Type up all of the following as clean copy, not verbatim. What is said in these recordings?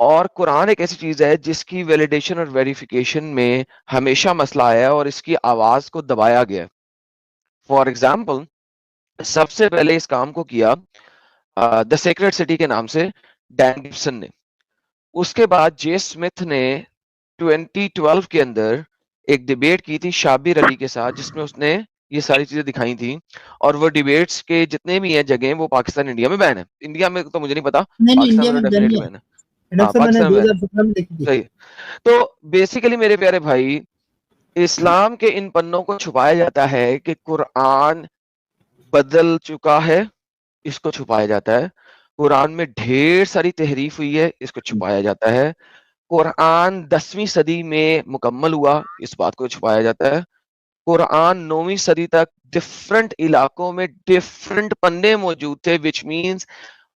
اور قرآن ایک ایسی چیز ہے جس کی ویلیڈیشن اور ویریفیکیشن میں ہمیشہ مسئلہ آیا ہے اور اس کی آواز کو دبایا گیا. فار ایگزامپل سب سے پہلے اس کام کو کیا دا سیکریٹ سٹی کے نام سے ڈین گبسن نے. اس کے بعد جے اسمتھ نے 2012 کے اندر ایک ڈیبیٹ کی تھی شابر علی کے ساتھ جس میں اس نے یہ ساری چیزیں دکھائی تھیں, اور وہ ڈیبیٹس کے جتنے بھی ہیں جگہیں وہ پاکستان انڈیا میں بین ہے. انڈیا میں تو مجھے نہیں پتا, نہیں پاکستان انڈیا میں میں ڈیفینیٹلی بین بین ہے. ہے ڈاکٹر صاحب, میں نے پاکستان میں بین 2017 میں دیکھی ہے, تھی. صحیح. تو بیسیکلی میرے پیارے بھائی, اسلام کے ان پنوں کو چھپایا جاتا ہے کہ قرآن بدل چکا ہے, اس کو چھپایا جاتا ہے. قرآن میں ڈھیر ساری تحریف ہوئی ہے, اس کو چھپایا جاتا ہے. قرآن 10ویں صدی میں مکمل ہوا, اس بات کو چھپایا جاتا ہے. قرآن 9ویں صدی تک ڈفرنٹ علاقوں میں ڈفرنٹ پنے موجود تھے, وچ مینس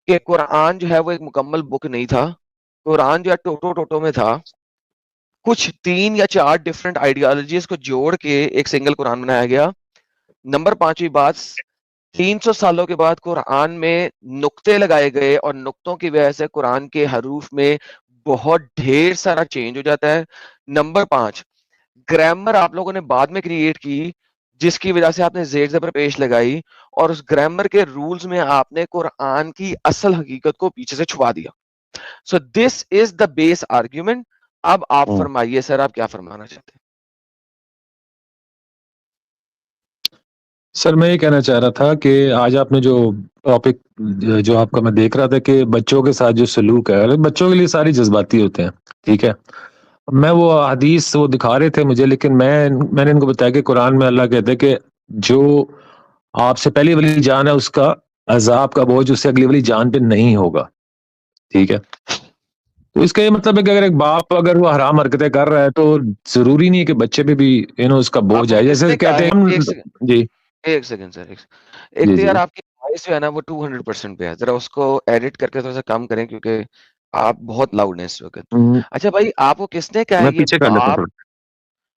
کہ قرآن جو ہے وہ ایک مکمل بک نہیں تھا. قرآن جو ہے ٹوٹو ٹوٹو میں تھا. کچھ 3 یا 4 ڈفرنٹ آئیڈیالوجیز کو جوڑ کے ایک سنگل قرآن بنایا گیا. نمبر 5ویں بات, 300 سالوں کے بعد قرآن میں نقطے لگائے گئے اور نقطوں کی وجہ سے قرآن کے حروف میں بہت ڈھیر سارا چینج ہو جاتا ہے. نمبر 5, گرامر آپ لوگوں نے بعد میں کریٹ کی جس کی وجہ سے آپ نے زیر زبر پیش لگائی, اور اس گرامر کے رولز میں آپ نے قرآن کی اصل حقیقت کو پیچھے سے چھپا دیا. سو this is the base argument. اب آپ فرمائیے سر, آپ کیا فرمانا چاہتے ہیں؟ سر میں یہ کہنا چاہ رہا تھا کہ آج آپ نے جو ٹاپک جو آپ کا میں دیکھ رہا تھا کہ بچوں کے ساتھ جو سلوک ہے, بچوں کے لیے ساری جذباتی ہوتے ہیں, ٹھیک ہے. میں وہ حدیث وہ دکھا رہے تھے مجھے, لیکن میں نے ان کو بتایا کہ قرآن میں اللہ کہتے ہیں کہ جو آپ سے پہلی والی جان ہے اس کا عذاب کا بوجھ اس سے اگلی والی جان پہ نہیں ہوگا, ٹھیک ہے. تو اس کا یہ مطلب ہے کہ اگر ایک باپ اگر وہ حرام حرکتیں کر رہا ہے تو ضروری نہیں ہے کہ بچے پہ بھی اس کا بوجھ آپ کو آئے, کس جیسے نے کہا کہتے ہے, ہیں جی ایک سیکنڈ سر, ایک جی تو جی یار آپ کی وائس جو ہے نا وہ 200% پہ ہے, ذرا اس کو ایڈٹ کر کے تھوڑا سا کم کریں کیونکہ آپ بہت لاؤڈ ہیں اس وقت. اچھا بھائی, آپ کو کس نے کہا ہے میں یہ پیچھے کر لیتا ہوں باپ, تھوڑا.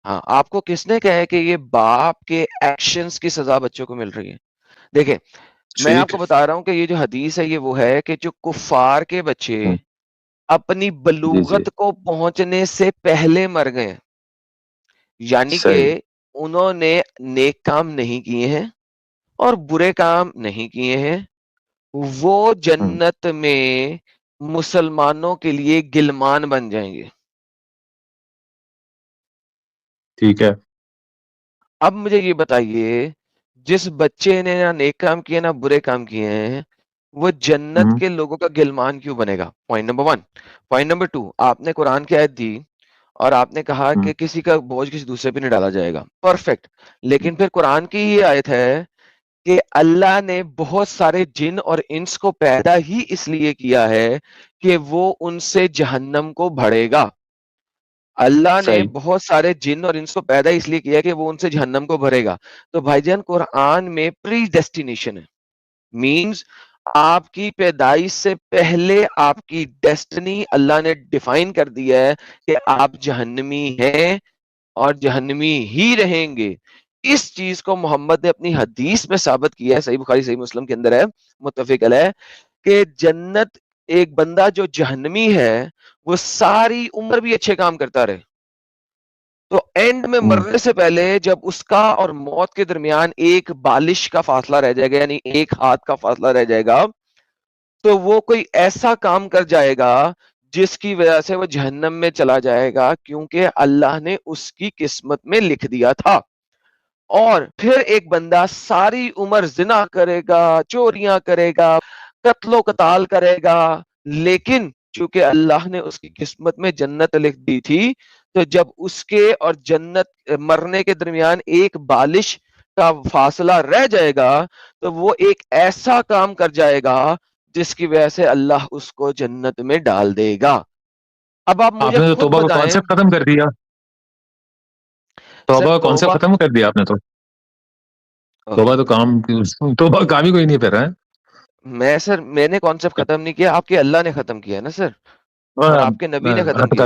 ہاں آپ کو کس نے کہا ہے کہ یہ باپ کے ایکشنز کی سزا بچوں کو مل رہی ہے؟ دیکھیں میں آپ ٹھیک کو بتا رہا ہوں کہ یہ جو حدیث ہے یہ وہ ہے کہ جو کفار کے بچے اپنی جی جی بلوغت کو پہنچنے سے پہلے مر گئے, یعنی کہ صحیح. انہوں نے نیک کام نہیں کیے ہیں اور برے کام نہیں کیے ہیں, وہ جنت میں مسلمانوں کے لیے گلمان بن جائیں گے. ٹھیک ہے. اب مجھے یہ بتائیے, جس بچے نے نہ نیک کام کیے نہ برے کام کیے ہیں وہ جنت کے لوگوں کا گلمان کیوں بنے گا؟ Point number 1. پوائنٹ نمبر 2, آپ نے قرآن کی آیت دی اور آپ نے کہا کہ کسی کا بوجھ کسی دوسرے پہ نہیں ڈالا جائے گا, پرفیکٹ. لیکن پھر قرآن کی یہ آیت ہے کہ اللہ نے بہت سارے جن اور انس کو پیدا ہی اس لیے کیا ہے کہ وہ ان سے جہنم کو بھرے گا. اللہ نے صحیح. بہت سارے جن اور انس کو پیدا اس لیے کیا کہ وہ ان سے جہنم کو بھرے گا. تو بھائی جان قرآن میں پری ڈیسٹینیشن ہے, مینز آپ کی پیدائش سے پہلے آپ کی ڈیسٹنی اللہ نے ڈیفائن کر دیا ہے کہ آپ جہنمی ہیں اور جہنمی ہی رہیں گے. اس چیز کو محمد نے اپنی حدیث میں ثابت کیا ہے, صحیح بخاری صحیح مسلم کے اندر ہے, متفق علیہ, کہ جنت ایک بندہ جو جہنمی ہے وہ ساری عمر بھی اچھے کام کرتا رہے, تو اینڈ میں مرنے سے پہلے جب اس کا اور موت کے درمیان ایک بالش کا فاصلہ رہ جائے گا, یعنی ایک ہاتھ کا فاصلہ رہ جائے گا, تو وہ کوئی ایسا کام کر جائے گا جس کی وجہ سے وہ جہنم میں چلا جائے گا, کیونکہ اللہ نے اس کی قسمت میں لکھ دیا تھا. اور پھر ایک بندہ ساری عمر زنا کرے گا, چوریاں کرے گا, قتل و قتال کرے گا, لیکن چونکہ اللہ نے اس کی قسمت میں جنت لکھ دی تھی, تو جب اس کے اور جنت مرنے کے درمیان ایک بالش کا فاصلہ رہ جائے گا تو وہ ایک ایسا کام کر جائے گا جس کی وجہ سے اللہ اس کو جنت میں ڈال دے گا. اب آپ آپ مجھے نے تو خود توبہ کا بتائیں کانسیپٹ ختم کر دیا, سر. توبہ کا توبہ, کانسیپٹ ختم کر دیا آپ نے. تو توبہ تو کام ہی کوئی نہیں پھر ہے. میں نے کانسیپٹ ختم نہیں کیا, آپ کے اللہ نے ختم کیا ہے نا سر, اور آپ کے نبی نے ختم کیا.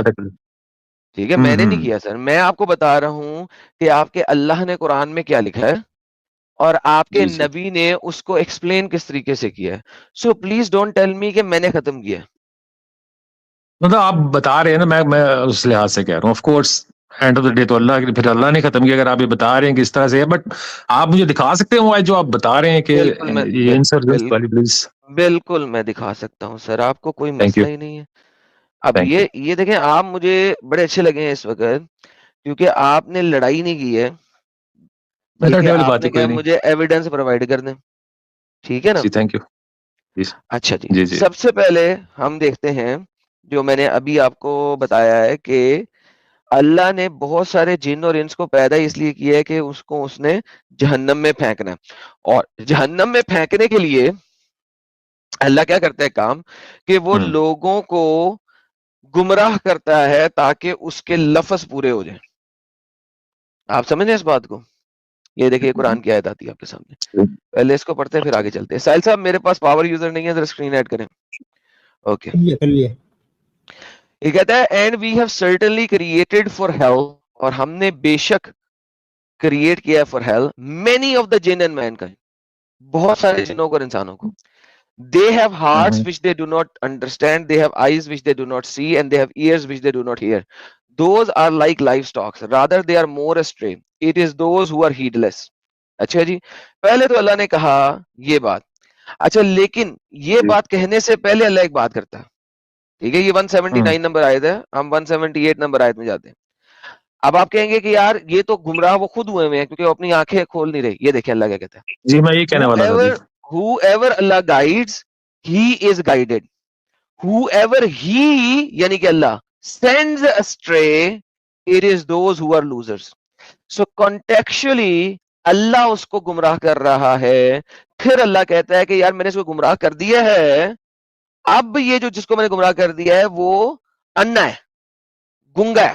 ٹھیک ہے, میں نے نہیں کیا سر, میں آپ کو بتا رہا ہوں کہ آپ کے اللہ نے قرآن میں کیا لکھا ہے اور آپ کے جی جی. نبی نے اس کو ایکسپلین کس طریقے سے کیا ہے. So please don't tell me کہ میں نے ختم کیا. مطلب آپ بتا رہے ہیں نا، میں اس لحاظ سے کہہ رہا ہوں، of course and of the day تو پھر اللہ نے ختم کیا، اگر آپ یہ بتا رہے ہیں کہ اس طرح سے ہے، بٹ آپ مجھے دکھا سکتے ہیں وہ آیت جو آپ بتا رہے ہیں کہ بالکل میں یہ انسرجنس والی، پلیز؟ بالکل میں دکھا سکتا ہوں سر، آپ کو کوئی تھینک یو، مسئلہ ہی نہیں ہے. اب تھینک یو. یہ دیکھیں، آپ مجھے بڑے اچھے لگے ہیں اس وقت، کیونکہ آپ نے لڑائی نہیں کی ہے، میں ٹھیک ہے، لڑنے والی آپ بات نے ہی کوئی کہا نہیں. مجھے ایویڈنس پرووائڈ کر دیں، ٹھیک ہے نا. جی تھینک یو. جی اچھا جی، جی جی. سب سے پہلے ہم دیکھتے ہیں جو میں نے ابھی آپ کو بتایا ہے کہ اللہ نے بہت سارے جن اور انس کو پیدا اس لیے کیا ہے کہ اس نے جہنم میں پھینکنا ہے. اور جہنم میں پھینکنے کے لیے اللہ کیا کرتا ہے کام، کہ وہ لوگوں کو گمراہ کرتا ہے تاکہ اس کے لفظ پورے ہو جائیں. آپ سمجھیں اس بات کو؟ یہ دیکھیے قرآن کی آیت آتی ہے آپ کے سامنے، پہلے اس کو پڑھتے ہیں پھر آگے چلتے ہیں. ساحل صاحب میرے پاس پاور یوزر نہیں ہے، ذرا اسکرین ایڈ کریں. اوکے، یہ کہتا ہے and we have certainly created for hell, اور ہم نے بے شک کریٹ کیا for hell many of the jinn and main kind, بہت سارے جنوں کو اور انسانوں کو. They have hearts which they do not understand, they have eyes which they do not see, and they have ears which they do not hear. Those are like livestock, rather they are more astray. It is those who are heedless. اچھا جی، پہلے تو اللہ نے کہا یہ بات. اچھا لیکن یہ بات کہنے سے پہلے اللہ ایک بات کرتا ہے، ٹھیک ہے. یہ 179 نمبر آیت ہے، ہم 178 نمبر آیت میں جاتے ہیں. اب آپ کہیں گے کہ یار یہ تو گمراہ وہ خود ہوئے ہوئے ہیں کیونکہ وہ اپنی آنکھیں کھول نہیں رہی. یہ دیکھیں اللہ کیا کہتا ہے، جی میں یہ کہنے والا تھا. جی whoever Allah guides, he is guided. Whoever he, یعنی کہ اللہ sends astray, it is those who are losers. So contextually اللہ اس کو گمراہ کر رہا ہے. پھر اللہ کہتا ہے کہ یار میں نے اس کو گمراہ کر دیا ہے، اب یہ جو جس کو میں نے گمراہ کر دیا ہے وہ انا ہے، گنگا ہے،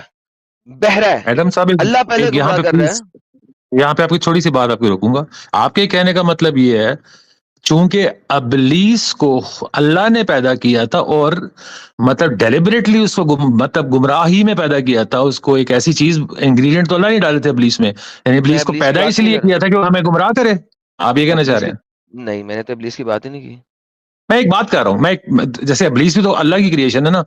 بہرا ہے. ایڈم صاحب اللہ پہلے یہاں گمراہ پہ کر رہا پلیز، ہے. یہاں پہ آپ کی چھوٹی سی بات آپ کی روکوں گا. آپ کے کہنے کا مطلب یہ ہے چونکہ ابلیس کو اللہ نے پیدا کیا تھا اور مطلب ڈیلیبریٹلی اس کو مطلب گمراہی میں پیدا کیا تھا، اس کو ایک ایسی چیز انگریڈینٹ تو اللہ نہیں ڈالے تھے ابلیس میں، یعنی میں ابلیس کو ابلیس کی پیدا بات اس نہیں لیے کر کیا تھا کہ وہ ہمیں گمراہ کرے. آپ یہ کہنا چاہ ابلیس رہے کی، ہیں؟ نہیں میں نے تو ابلیس کی بات ہی نہیں کی. میں ایک بات کر رہا ہوں، جیسے ابلیس بھی تو اللہ کی کریشن ہے نا،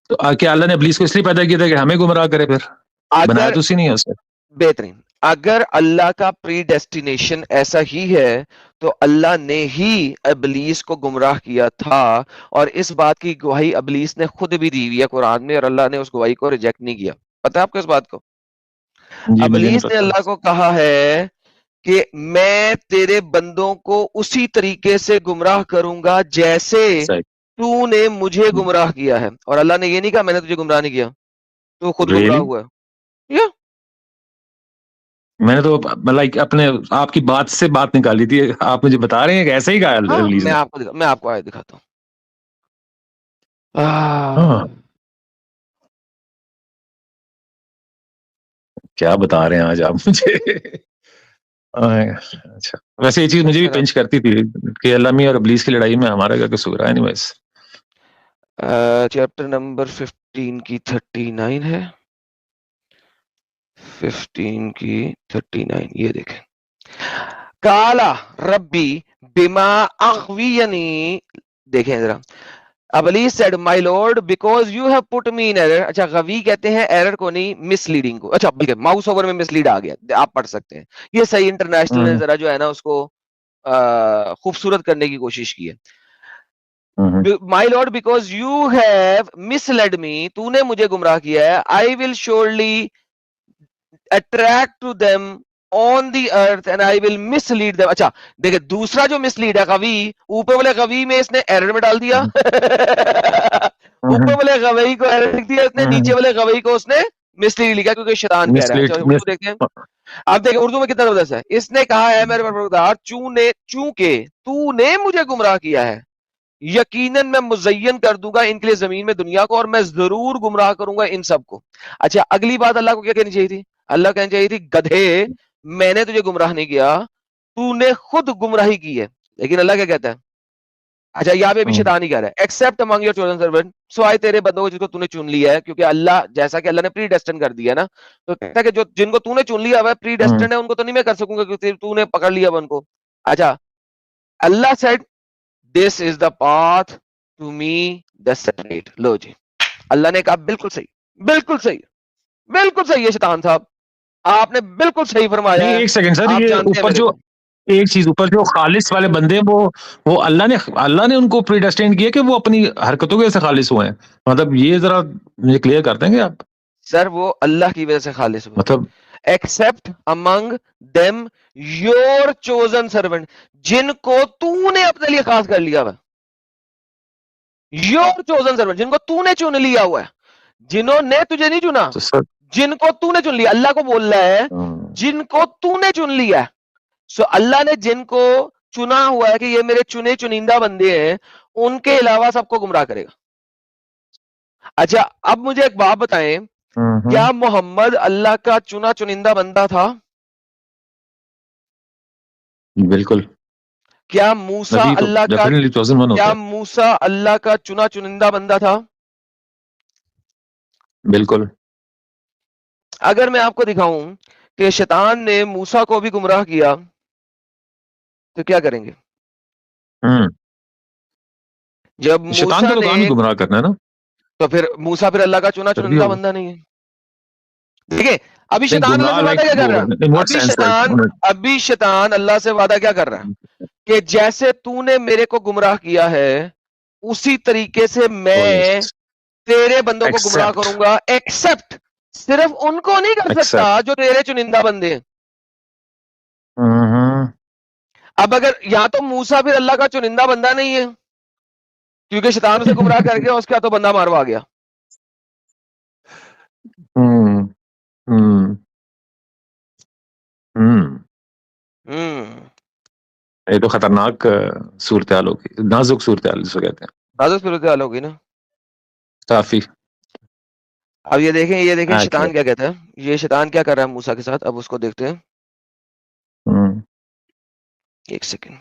تو کیا اللہ نے ابلیس کو اس لیے پیدا کیا تھا کہ ہمیں گمراہ کرے؟ پھر بنایا اگر تو اسی نہیں ہے اس نے. بہترین، اگر اللہ کا پری ڈیسٹینیشن ایسا ہی ہے تو اللہ نے ہی ابلیس کو گمراہ کیا تھا، اور اس بات کی گواہی ابلیس نے خود بھی دی ہوئی ہے قرآن میں، اور اللہ نے اس گواہی کو ریجیکٹ نہیں کیا. پتہ ہے آپ کو اس بات کو؟ جی مجھے نہیں ابلیس نے پتا. اللہ کو کہا ہے کہ میں تیرے بندوں کو اسی طریقے سے گمراہ کروں گا جیسے صحیح. تو نے مجھے گمراہ کیا ہے. اور اللہ نے یہ نہیں کہا میں نے تجھے گمراہ نہیں کیا، تو خود گمراہ ریئلی ہوا ہے. یا میں نے تو لائک اپنے آپ کی بات سے بات نکالی تھی، آپ مجھے بتا رہے ہیں کہ ایسے ہی کہا ہاں، ابلیس نے. میں آپ کو آیت دکھاتا ہوں. ہاں کیا بتا رہے ہیں آج آپ مجھے. اچھا ویسے یہ چیز مجھے بھی پنچ کرتی تھی کہ علمی اور ابلیس کی لڑائی میں ہمارا کیا قصور ہے. اینی ویز چیپٹر نمبر 15 کی 39 ہے، 15 کی 39 یہ دیکھیں. کالا ربی بما اغوینی، دیکھیں ذرا. ابلیس said my lord because you have put me in error. اچھا غوی کہتے ہیں ایرر کو نہیں، مس لیڈنگ کو. اچھا بلکہ ماؤس اوور میں مس لیڈ آ گیا، آپ پڑھ سکتے ہیں. یہ صحیح انٹرنیشنل نے ذرا جو ہے نا اس کو خوبصورت کرنے کی کوشش کی ہے. My lord because you have misled me، تو نے مجھے گمراہ کیا ہے. I will surely attract to them on the earth and I will mislead them. اچھا دیکھیں دوسرا جو mislead ہے غوی، اوپر والے غوی میں اس نے ایرر میں ڈال دیا، اوپر والے غوی کو ایرر لکھ دیا اس نے، نیچے والے غوی کو اس نے mislead لکھا کیونکہ شیطان کہہ رہا ہے. اچھا اردو دیکھیں، آپ دیکھیں اردو میں کتنا زبردست ہے. اس نے کہا ہے میرے پروردگار چونکہ تو نے مجھے گمراہ کیا ہے، یقیناً میں مزین کر دوں گا ان کے لیے زمین میں دنیا کو، اور میں ضرور گمراہ کروں گا ان سب کو. اچھا اگلی بات اللہ کو کیا کہنی چاہیے تھی؟ اللہ کہنی چاہیے تھی گدھے میں نے تجھے گمراہ نہیں کیا، تو نے خود گمراہی کی ہے. لیکن اللہ کیا کہتا ہے؟ اچھا یہاں پہ بھی شیطان ہی کہہ رہا ہے accept Umang your chosen servant, سوائے تیرے بندوں کو جس کو تو نے چن لیا ہے. کیونکہ اللہ جیسا کہ اللہ نے پری ڈیسٹن کر دیا نا، تو کہتا ہے کہ جو جن کو تو نے چن لیا ہوا ہے پری ڈیسٹن ہے ان کو تو نہیں میں کر سکوں گا کیونکہ تو نے پکڑ لیا ان کو. اچھا اللہ said this is the path to me the straight. لو جی اللہ نے کہا بالکل صحیح، بالکل صحیح، بالکل صحیح ہے شیطان صاحب، آپ نے بالکل صحیح فرمایا نہیں ہے. ایک سیکنڈ سر، آپ یہ جانتے ہیں اوپر میرے جو کو. ایک چیز اوپر جو خالص والے بندے ہیں وہ اللہ نے ان کو پریڈیسٹینڈ کیا کہ وہ اپنی حرکتوں کے سے خالص ہوئے ہیں. مطلب یہ ذرا مجھے کلیئر کر دیں گے آپ. سر وہ اللہ کی وجہ سے خالص ہوئے. مطلب accept among them your chosen servant, جن کو تو نے اپنے لیے خاص کر لیا ہوا. یور چوزن سرونٹ، جن کو تو نے چن لیا ہوا ہے، جنہوں نے تجھے نہیں چنا، تو سر جن کو تو نے چن لیا. اللہ کو بول رہا ہے جن کو تو نے چن لیا ہے. سو اللہ نے جن کو چنا ہوا ہے کہ یہ میرے چنے چنندہ بندے ہیں، ان کے علاوہ سب کو گمراہ کرے گا. اچھا اب مجھے ایک بات بتائیں، کیا محمد اللہ کا چنا چنندہ بندہ تھا؟ بالکل کیا موسیٰ نبی تو اللہ کا ڈیفینیٹلی چوزن ون ہوتا کیا ہے. موسیٰ اللہ کا چنا چنندہ بندہ تھا؟ بالکل. اگر میں آپ کو دکھاؤں کہ شیطان نے موسیٰ کو بھی گمراہ کیا تو کیا کریں گے؟ جب شیطان کا موسیٰ تو کام ہی نے، گمراہ کرنا ہے نا. تو پھر موسیٰ پھر اللہ کا چنا پھر بھی چنندہ ہوگا. بندہ نہیں ہے. دیکھیں ابھی نہیں، شیطان اللہ گمراہ سے وعدہ لائک کیا کر رہا ان ہے؟ واٹ سینس ابھی شیطان اللہ سے وعدہ کیا کر رہا ہے کہ جیسے تو نے میرے کو گمراہ کیا ہے اسی طریقے سے میں تیرے بندوں کو گمراہ Accept. کروں گا. ایکسپٹ صرف ان کو نہیں کر سکتا جو تیرے چنندہ بندے ہیں. اب اگر یا تو موسیٰ پھر اللہ کا چنندہ بندہ نہیں ہے کیونکہ شیطان اسے گمراہ کر گیا، اس کا تو بندہ ماروا گیا. یہ تو خطرناک صورتحال ہوگی، نازک صورتحال جس کو کہتے ہیں. نازک صورتحال ہوگی نا کافی. اب یہ دیکھیں اچھا. شیطان کیا کہتا ہے، یہ شیطان کیا کر رہا ہے موسیٰ کے ساتھ. اب اس کو دیکھتے ہیں. ایک سیکنڈ.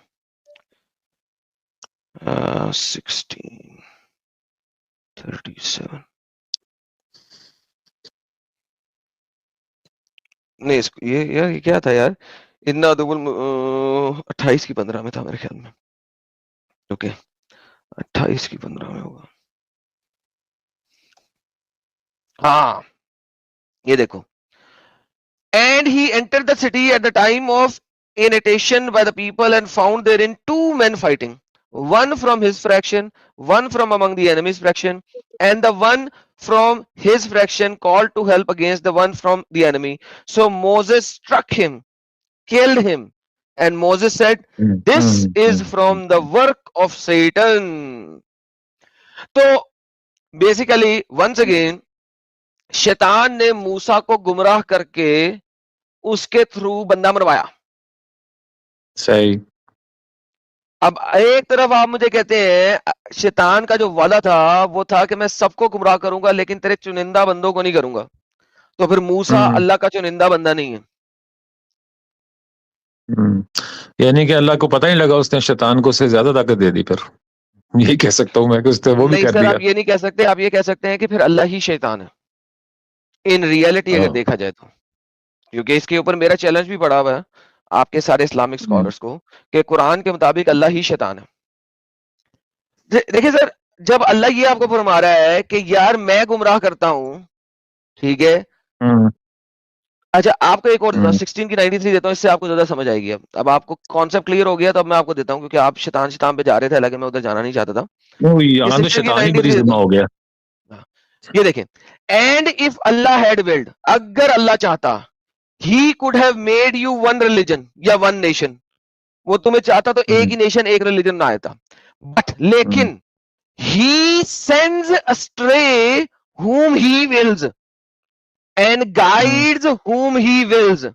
16:37 نہیں یہ کیا تھا یار، اتنا 28:15 میں تھا میرے خیال میں. اوکے 28:15 میں ہوگا. ہاں یہ دیکھو. And he entered the city at the time of invitation by the people and found therein 2 men fighting, one from his fraction, one from among the enemy's fraction, and the one from his fraction called to help against the one from the enemy. So Moses struck him, killed him, and Moses said, this is from the work of Satan. So basically once again شیطان نے موسیٰ کو گمراہ کر کے اس کے through بندہ مروایا. صحیح. اب ایک طرف آپ مجھے کہتے ہیں شیطان کا جو وعدہ تھا وہ تھا کہ میں سب کو گمراہ کروں گا لیکن تیرے چنندہ بندوں کو نہیں کروں گا. تو پھر موسیٰ اللہ کا چنندہ بندہ نہیں ہے. یعنی کہ اللہ کو پتہ نہیں لگا، اس نے شیطان کو اس سے زیادہ طاقت دے دی. پھر یہی کہہ سکتا ہوں میں کہ اس نے وہ بھی نہیں کر سر، دیا. آپ یہ نہیں کہہ سکتے. آپ یہ کہہ سکتے ہیں کہ پھر اللہ ہی شیطان ہے ان ریئلٹی اگر دیکھا جائے تو. کیونکہ اس کے اوپر میرا چیلنج بھی پڑا ہوا ہے آپ کے سارے اسلامک اسکالرس کو کہ قرآن کے مطابق اللہ ہی شیطان ہے. دیکھیں سر، جب اللہ یہ آپ کو فرما رہا ہے کہ یار میں گمراہ کرتا ہوں، ٹھیک ہے. اچھا آپ کو ایک اور 16 کی 93 دیتا ہوں، اس سے آپ کو زیادہ سمجھ آئے گی. اب آپ کو کانسیپٹ کلیئر ہو گیا تو اب میں آپ کو دیتا ہوں کیونکہ آپ شیطان پہ جا رہے تھے، حالانکہ میں ادھر جانا نہیں چاہتا تھا. یہاں تو شیطان ہی بڑی ذمہ ہو گیا. یہ دیکھیں، and if Allah had willed, اگر اللہ چاہتا، he could have made you one religion یا ون نیشن، وہ تمہیں چاہتا تو ایک ہی نیشن ایک ریلیجن نہ آتا. بٹ لیکن he sends astray whom he wills and guides whom he wills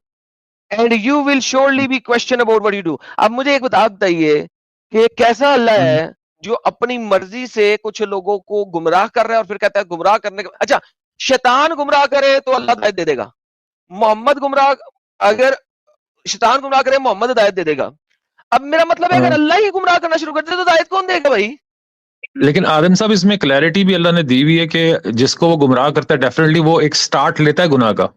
and you will surely be questioned about what you do. اب مجھے ایک بتائیے کہ کیسا اللہ ہے جو اپنی مرضی سے کچھ لوگوں کو گمراہ کر رہا ہے اور پھر کہتا ہے گمراہ کرنے کا. اچھا شیطان گمراہ کرے تو اللہ ہدایت دے دے گا. محمد گمراہ، اگر شیطان گمراہ کرے محمد ہدایت دے دے گا. اب میرا مطلب ہے اگر اللہ ہی گمراہ کرنا شروع کر دے تو ہدایت کون دے گا بھائی؟ لیکن آدم صاحب اس میں کلیئرٹی بھی اللہ نے دی ہوئی ہے کہ جس کو وہ گمراہ کرتا ہے ڈیفینیٹلی وہ ایک سٹارٹ لیتا ہے گناہ کا.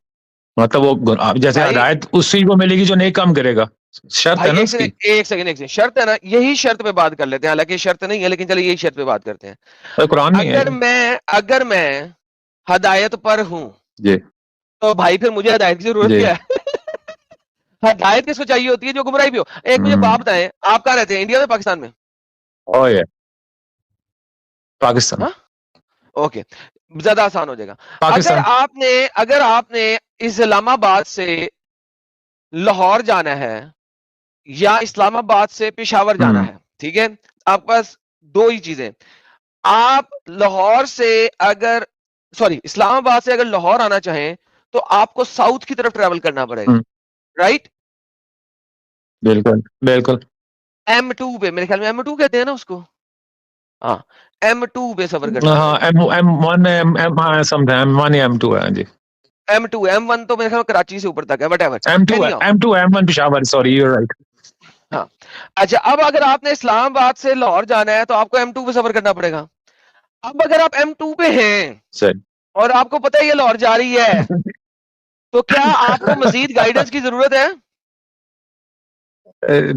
مطلب وہ جیسے ہدایت اس چیز کو ملے گی جو نیک کام کرے گا. شرط ہے نا بھائی اس کی. ایک سیکنڈ شرط ہے نا, یہی شرط پہ بات کر لیتے ہیں, حالانکہ شرط نہیں ہے لیکن چلے یہی شرط پہ بات کرتے ہیں. قرآن نہیں ہے اگر میں ہدایت پر ہوں جی تو بھائی پھر مجھے ہدایت کی ضرورت جی. کیا ہے؟ ہدایت کس کو چاہیے ہوتی ہے؟ جو گمراہی بھی ہو. ایک مجھے بات بتائیں, آپ کہاں رہتے ہیں, انڈیا میں پاکستان میں؟ او یہ پاکستان. ہاں اوکے, زیادہ آسان ہو جائے گا. پاکستان. اگر آپ نے اسلام آباد سے لاہور جانا ہے یا اسلام آباد سے پشاور جانا ہے, ٹھیک ہے, آپ کے پاس دو ہی چیزیں. آپ لاہور سے اگر اسلام آباد سے اگر لاہور آنا چاہیں تو آپ کو ساؤتھ کی طرف ٹریول کرنا پڑے گا, رائٹ؟ بالکل بالکل. M2 پہ, میرے خیال میں M2 کہتے ہیں نا اس کو, ہاں M2 پہ سفر کرنا ہاں پڑے گا. M1 M1 یا M2 ہے جی. M1 تو میرے خیال میں کراچی سے اوپر تک ہے, what ever. M2 M1 Peshawar, sorry you right. ہاں اچھا, اب اگر آپ نے اسلام آباد سے لاہور جانا ہے تو آپ کو M2 پہ سفر کرنا پڑے گا. اب اگر آپ M2 پہ ہیں اور آپ کو پتہ ہے یہ لاہور جا رہی ہے تو کیا آپ کو مزید گائیڈنس کی ضرورت ہے؟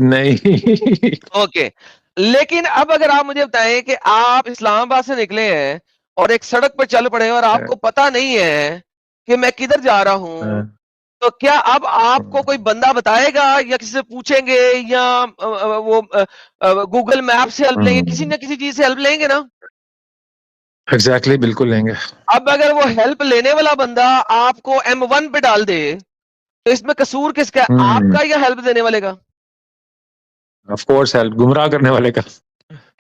نہیں. اوکے, لیکن اب اگر آپ مجھے بتائیں کہ آپ اسلام آباد سے نکلے ہیں اور ایک سڑک پر چل پڑے اور آپ کو پتا نہیں ہے کہ میں کدھر جا رہا ہوں, تو کیا اب آپ کو کوئی بندہ بتائے گا یا کسی سے پوچھیں گے یا وہ گوگل میپ سے ہیلپ لیں گے, کسی نہ کسی چیز سے ہیلپ لیں گے نا؟ ایگزیکٹلی, بالکل لیں گے. اب اگر وہ ہیلپ لینے والا بندہ آپ کو M1 پہ ڈال دے تو اس میں قصور کس کا ہے, آپ کا یا ہیلپ دینے والے کا؟ آف کورس ہیلپ, گمراہ کرنے والے کا.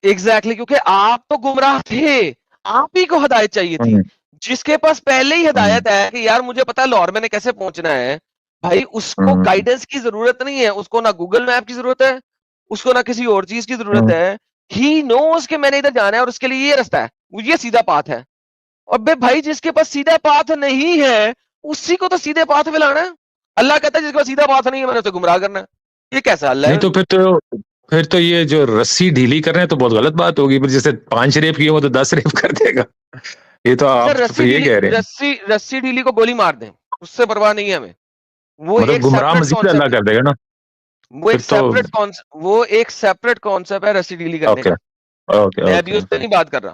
ایگزیکٹلی, کیونکہ آپ تو گمراہ تھے, آپ ہی کو ہدایت چاہیے تھی. جس کے پاس پہلے ہی ہدایت ہے کہ یار مجھے پتا لاہور میں نے کیسے پہنچنا ہے, بھائی اس کو گائیڈنس کی ضرورت نہیں ہے, اس کو نہ گوگل میپ کی ضرورت ہے, اس کو نہ کسی اور چیز کی ضرورت ہے. ہی نوز کہ میں نے ادھر جانا ہے اور اس کے لیے یہ رستہ ہے, یہ سیدھا پاتھ ہے. اور بھائی جس کے پاس سیدھا پاتھ نہیں ہے اسی کو تو سیدھے پاتھ پہ لانا ہے. اللہ کہتا ہے جس کے پاس سیدھا پاتھ نہیں ہے میں نے اسے گمراہ کرنا ہے. یہ کیسا اللہ ہے؟ نہیں تو پھر تو یہ جو رسی ڈھیلی کر رہے ہیں تو بہت غلط بات ہوگی. پھر جیسے 5 ریپ کیے ہو تو 10 ریپ کر دے گا. یہ تو آپ رسی یہ کہہ رہے ہیں, رسی ڈھیلی کو گولی مار دیں, اس سے پرواہ نہیں ہے ہمیں. وہ ایک مطلب گمراہ سیپریٹ مزید اللہ کانسیپٹ کر دے گا نا. وہ ایک سیپریٹ کانسیپٹ ہے رسی ڈھیلی کرنے کا. میں ابھی اس پہ نہیں بات کر رہا.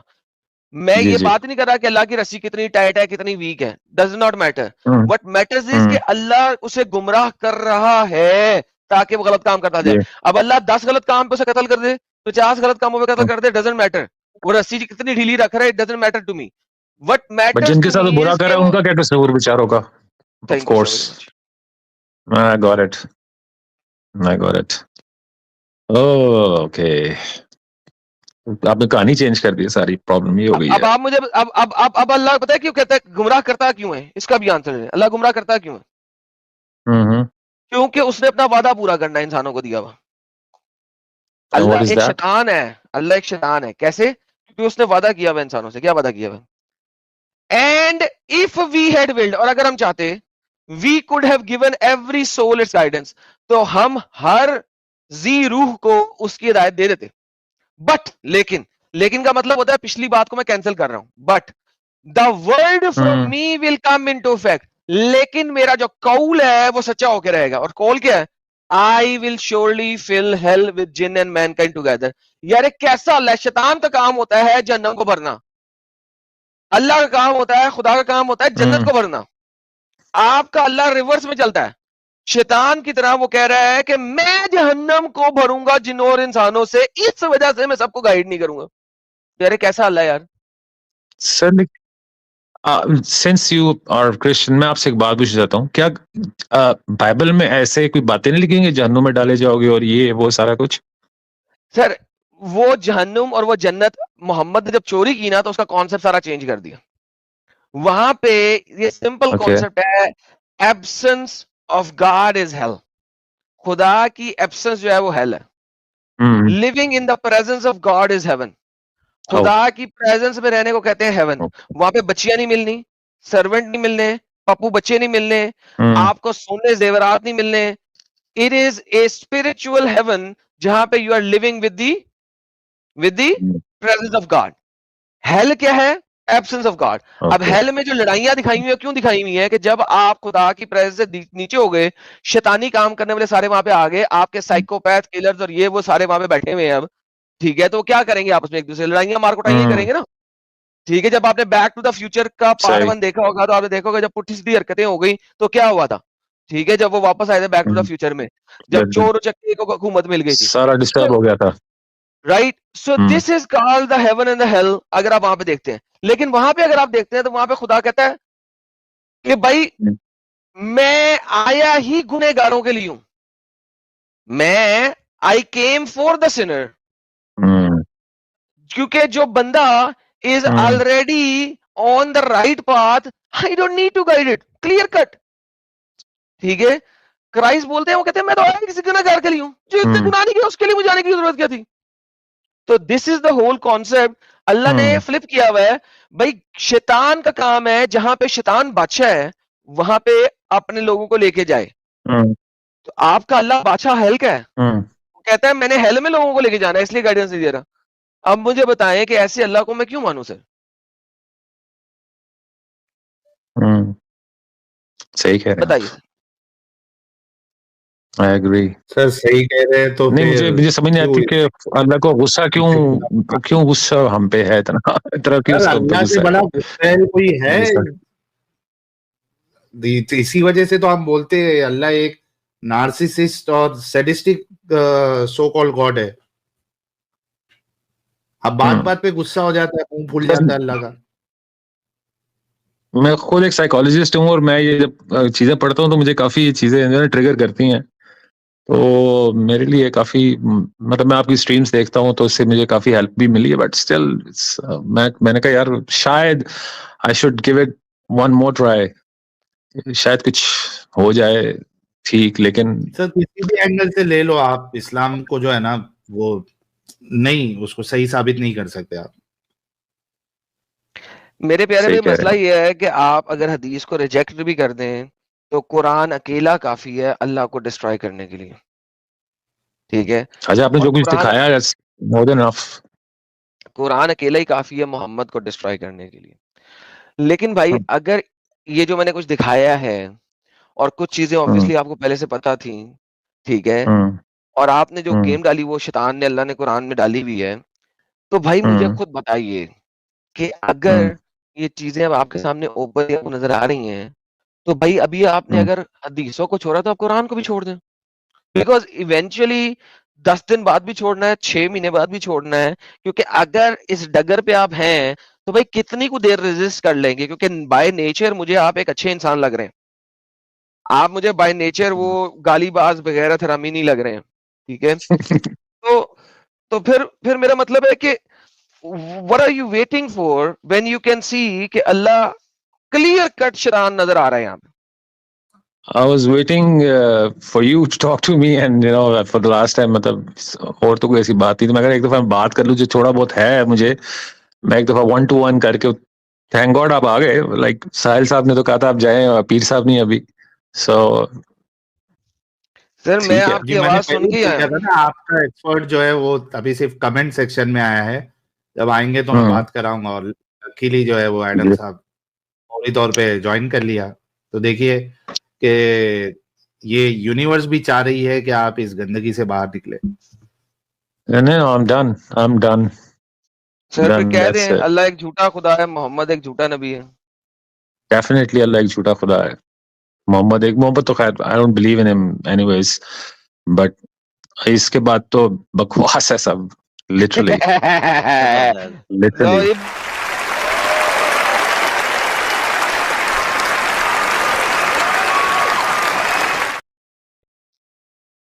میں یہ بات نہیں کر رہا کہ اللہ کی رسی کتنی ٹائٹ ہے کتنی ویک ہے, does not matter. What matters is کہ اللہ اسے گمراہ کر رہا ہے تاکہ وہ غلط کام کرتا جائے. اب اللہ 10 غلط کام پہ اسے قتل کر دے, 50 غلط کاموں پہ قتل کر دے, ڈزنٹ میٹر. وہ رسی کتنی ڈھیلی رکھ رہا ہے, doesn't matter to me. What matters جن کے ساتھ برا کر رہا ہے ان کا کیا قصور بیچاروں کا. Of course I got it. Okay, آپ نے کہانی چینج کر دی, ساری پرابلم یہ ہو گئی اب ہے. آپ مجھے اب اللہ پتہ ہے کیوں کہتا ہے گمراہ کرتا کیوں ہے؟ اس کا بھی آنسر ہے. اللہ گمراہ کرتا کیوں ہے؟ کیونکہ اس نے اپنا وعدہ پورا کرنا ہے انسانوں کو دیا ہوا. اللہ ایک شیطان ہے, اللہ ایک شیطان ہے. کیسے؟ کیونکہ اس نے وعدہ کیا ہوا انسانوں سے. کیا وعدہ کیا ہوا؟ And if we had willed, اور اگر ہم چاہتے we could have given every soul its guidance, تو ہم ہر ذی روح کو اس کی ہدایت دے دیتے. بٹ لیکن کا مطلب ہوتا ہے پچھلی بات کو میں کینسل کر رہا ہوں. But the word from me will come into effect, لیکن میرا جو قول ہے وہ سچا ہو کے رہے گا. اور قول کیا ہے؟ I will surely fill hell with jinn and mankind together. یار کیسا اللہ, شیطان کا کام ہوتا ہے جہنم کو بھرنا, اللہ کا کام ہوتا ہے, خدا کا کام ہوتا ہے جنت کو بھرنا. آپ کا اللہ ریورس میں چلتا ہے. شیطان کی طرح وہ کہہ رہا ہے کہ میں جہنم کو بھروں گا جنوں اور انسانوں سے, اس وجہ سے میں سب کو گائیڈ نہیں کروں گا. یار کیسا اللہ ہے یار. سر سنس یو آر کرسچن, میں آپ سے ایک بات پوچھ جاتا ہوں, کیا بائبل میں ایسے کوئی باتیں نہیں لکھی گی جہنم میں ڈالے جاؤ گے اور یہ وہ سارا کچھ؟ سر وہ جہنم اور وہ جنت, محمد نے جب چوری کی نا تو اس کا کانسیپٹ سارا چینج کر دیا. وہاں پہ یہ سمپل کانسیپٹ ہے, absence of God is hell. خدا کی ایبسنس جو ہے وہ ہیل ہے. Living in the presence of God is heaven. خدا کی پریزنس میں رہنے کو کہتے ہیں ہیون. وہاں پہ بچیاں نہیں ملنی, سرونٹ نہیں ملنے, پپو بچے نہیں ملنے, آپ کو سونے زیورات نہیں ملنے. It is a spiritual heaven جہاں پہ you are living with the presence of God. Hell کیا ہے؟ Absence of God. اب ہیل میں جو لڑائیاں دکھائی ہوئی ہیں کیوں دکھائی ہوئی ہیں کہ جب آپ خدا کی پریزنس سے نیچے ہو گئے, شیطانی کام کرنے والے سارے وہاں پہ آ گئے, آپ کے سائیکوپیتھ کلرز اور یہ وہ سارے وہاں پہ بیٹھے ہوئے ہیں اب, ٹھیک ہے, تو کیا کریں گے آپس میں ایک دوسرے لڑائیاں مار کٹائیاں کریں گے نا, ٹھیک ہے. جب آپ نے بیک ٹو دا فیوچر کا پارٹ 1 دیکھا ہوگا تو آپ نے دیکھا ہوگا جب پٹھی سیدھی حرکتیں ہو گئی تو کیا ہوا تھا, ٹھیک ہے, جب وہ واپس آئے تھے بیک ٹو دا فیوچر میں, جب چور چکے کو حکومت مل گئی تھی, سارا ڈسٹرب ہو گیا تھا, right. So this is called the heaven and the hell, اگر آپ وہاں پہ دیکھتے ہیں. لیکن وہاں پہ اگر آپ دیکھتے ہیں تو وہاں پہ خدا کہتا ہے کہ بھائی میں آیا ہی گنہگاروں کے لیے ہوں, میں I came for the sinner, کیونکہ جو بندہ is already on the right path, I don't need to guide it, clear cut, ٹھیک ہے. کرائسٹ بولتے ہیں, وہ کہتے ہیں میں تو آیا کسی گنہگار کے لیے ہوں, جو اتنے گناہ نہیں کیا اس کے لیے مجھے جانے کی ضرورت کیا تھی. تو دس از دا ہول کانسیپٹ. اللہ نے فلپ کیا ہوا ہے بھائی, شیطان کا کام ہے جہاں پہ شیطان بادشاہ ہے وہاں پہ اپنے لوگوں کو لے کے جائے. تو آپ کا اللہ بادشاہ ہیل کا ہے, وہ کہتا ہے میں نے ہیل میں لوگوں کو لے کے جانا ہے, اس لیے گائیڈنس نہیں دے رہا. اب مجھے بتائیں کہ ایسے اللہ کو میں کیوں مانوں سر؟ صحیح کہہ رہے ہیں, بتائیے. I agree. سر صحیح کہہ رہے ہیں تو نہیں, مجھے سمجھ نہیں آتی کہ اللہ کو غصہ کیوں غصہ ہم پہ ہے اتنا کیوں اللہ سے بڑا کوئی ہے؟ اسی وجہ سے تو ہم بولتے ہیں اللہ ایک نارسسسٹ اور سیڈسٹک سو کال گاڈ ہے. اب بات بات پہ غصہ ہو جاتا ہے, منہ پھول جاتا ہے اللہ کا. میں خود ایک سائیکالوجسٹ ہوں اور میں یہ جب چیزیں پڑھتا ہوں تو مجھے کافی یہ چیزیں ٹریگر کرتی ہیں, تو میرے لیے کافی مطلب میں آپ کی اسٹریمز دیکھتا ہوں تو اس سے مجھے کافی ہیلپ بھی ملی ہے. بٹ اسٹل میں نے کہا یار شاید I should give it one more try, شاید کچھ ہو جائے ٹھیک. لیکن سر کسی بھی اینگل سے لے لو آپ, اسلام کو جو ہے نا وہ نہیں, اس کو صحیح ثابت نہیں کر سکتے آپ. میرے پیارے بھائی مسئلہ یہ ہے کہ آپ اگر حدیث کو ریجیکٹ بھی کر دیں تو قرآن اکیلا کافی ہے اللہ کو ڈسٹرائے کرنے کے لیے, ٹھیک ہے. اچھا آپ نے جو کچھ دکھایا more than enough. قرآن اکیلا ہی کافی ہے محمد کو ڈسٹرائے کرنے کے لیے. لیکن بھائی اگر یہ جو میں نے کچھ دکھایا ہے اور کچھ چیزیں obviously آپ کو پہلے سے پتا تھیں, ٹھیک ہے, اور آپ نے جو گیم ڈالی وہ شیطان نے اللہ نے قرآن میں ڈالی ہوئی ہے, تو بھائی مجھے خود بتائیے کہ اگر یہ چیزیں اب آپ کے سامنے اوپن نظر آ رہی ہیں تو بھائی ابھی آپ نے اگر حدیثوں کو چھوڑا تو آپ قرآن کو بھی چھوڑ دیں, بیکاز ایونچولی 10 دن بعد بھی چھوڑنا ہے, 6 مہینے بعد بھی چھوڑنا ہے, کیونکہ اگر اس ڈگر پہ آپ ہیں تو بھائی کتنی کو دیر ریزسٹ کر لیں گے, کیونکہ بائی نیچر مجھے آپ ایک اچھے انسان لگ رہے ہیں, آپ مجھے بائی نیچر وہ گالی باز وغیرہ تھرامی نہیں لگ رہے ہیں, ٹھیک ہے. تو پھر میرا مطلب ہے کہ what are you waiting for when you can see کہ اللہ clear cut شیطان نظر آ رہا ہے یہاں پہ. I was waiting for you to talk to me and you know for the last time مطلب اور تو کوئی ایسی بات نہیں, تو میں اگر ایک دفعہ بات کر لوں جو تھوڑا بہت ہے مجھے, میں ایک دفعہ 1-to-1 کر کے, تھینک گاڈ آپ آ گئے. لائک ساحل صاحب نے تو کہا تھا آپ جائیں, اور پیر صاحب نہیں ابھی. سو سر میں آپ کی آواز سن کے آیا ہوں. آپ کا ایکسپرٹ جو ہے وہ ابھی صرف کمنٹ سیکشن میں آیا ہے, جب آئیں گے تو میں بات کراؤں گا. اور لکیلی جو ہے وہ ایڈم صاحب فوری طور پہ جوائن کر لیا. تو دیکھیے کہ یہ یونیورس بھی چاہ رہی ہے کہ آپ اس گندگی سے باہر نکلے. I'm done. سر پھر کہہ دیں اللہ ایک جھوٹا خدا ہے, محمد ایک جھوٹا نبی ہے. Definitely اللہ ایک جھوٹا خدا ہے, محمد تو خیر I don't believe in him anyways, but اس کے بعد تو بکواس ہے سب, literally.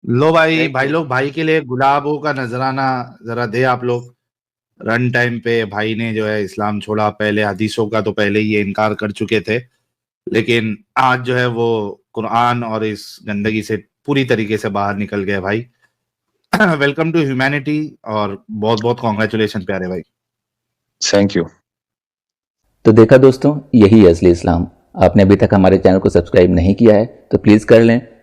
لو بھائی لوگ, بھائی کے لیے گلابوں کا نذرانہ ذرا دے آپ لوگ. رن ٹائم پہ بھائی نے جو ہے اسلام چھوڑا, پہلے حدیثوں کا تو پہلے ہی یہ انکار کر چکے تھے, لیکن آج جو ہے وہ قرآن اور اس گندگی سے پوری طریقے سے باہر نکل گئے. بھائی ویلکم ٹو ہیومینٹی, اور بہت بہت کانگریچولیشن پیارے بھائی. Thank you. تو دیکھا دوستوں, یہی ہے اصلی اسلام. آپ نے ابھی تک ہمارے چینل کو سبسکرائب نہیں کیا ہے تو پلیز کر لیں,